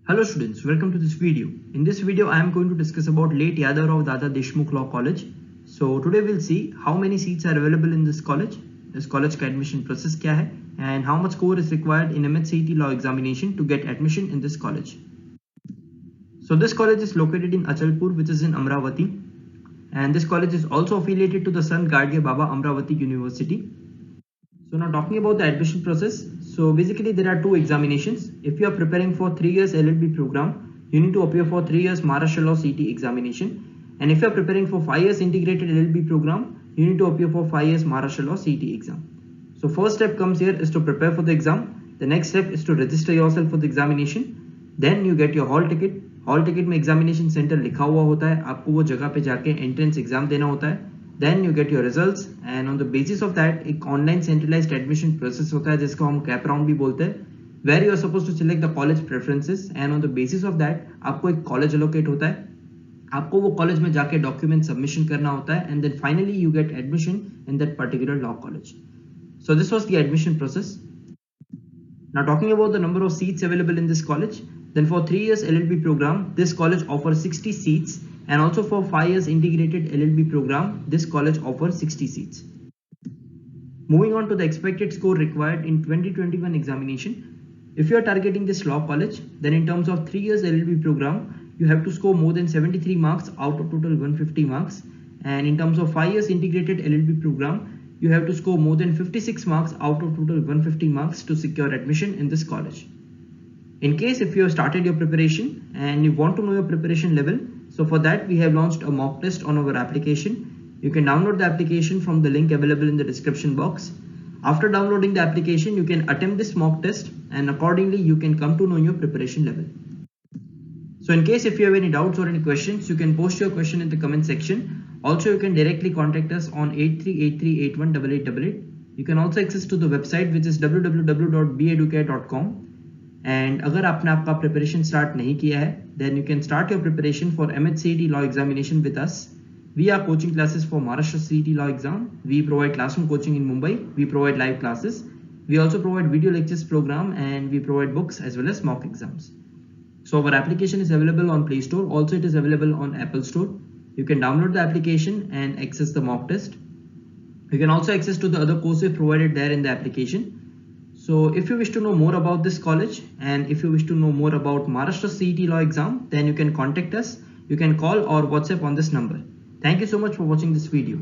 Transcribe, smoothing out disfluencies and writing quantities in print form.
Hello students, welcome to this video. In this video, I am going to discuss about late Yadvaraodada Deshmukh Law College. So today we'll see how many seats are available in this college का admission process क्या है, and how much score is required in CET law examination to get admission in this college. So this college is located in Achalpur, which is in Amravati, and this college is also affiliated to the Sant Gadge Baba Amravati University. So now talking about the admission process. So basically there are two examinations. If you are preparing for 3 years LLB program, you need to appear for 3 years Maharashtra Law CET examination. And if you are preparing for 5 years integrated LLB program, you need to appear for 5 years Maharashtra Law CET exam. So first step comes here is to prepare for the exam. The next step is to register yourself for the examination. Then you get your hall ticket. Hall ticket में examination centre लिखा हुआ होता है, आपको वो जगह पे जाके एंट्रेंस एग्जाम देना होता है. Then you get your results and on the basis of that एक ऑनलाइन सेंट्रलाइज्ड एडमिशन प्रोसेस होता है जिसको हम कैप राउंड भी बोलते हैं, where you are suppose to select the college preferences and on the basis of that आपको एक कॉलेज एलोकेट होता है. आपको वो कॉलेज में जाके डॉक्यूमेंट सबमिशन करना होता है and then finally you get admission in that particular law college. So this was the admission process. Now talking about the number of seats available in this college, then for 3 years LLB program, this college offers 60 seats, and also for 5 years integrated LLB program, this college offers 60 seats. Moving on to the expected score required in 2021 examination. If you are targeting this law college, then in terms of 3 years LLB program, you have to score more than 73 marks out of total 150 marks, and in terms of 5 years integrated LLB program, you have to score more than 56 marks out of total 150 marks to secure admission in this college. In case if you have started your preparation and you want to know your preparation level, so for that we have launched a mock test on our application. You can download the application from the link available in the description box. After downloading the application, you can attempt this mock test and accordingly you can come to know your preparation level. So in case if you have any doubts or any questions, you can post your question in the comment section. Also, you can directly contact us on 8383818888. You can also access to the website which is www.beeducare.com. And अगर आपने आपका preparation start नहीं किया है, then you can start your preparation for CET law examination with us. We are coaching classes for Maharashtra CET law exam. We provide classroom coaching in Mumbai. We provide live classes. We also provide video lectures program, and we provide books as well as mock exams. So our application is available on Play Store. Also, it is available on Apple Store. You can download the application and access the mock test. You can also access to the other courses provided there in the application. So if you wish to know more about this college and if you wish to know more about Maharashtra CET law exam, then you can contact us. You can call or WhatsApp on this number. Thank you so much for watching this video.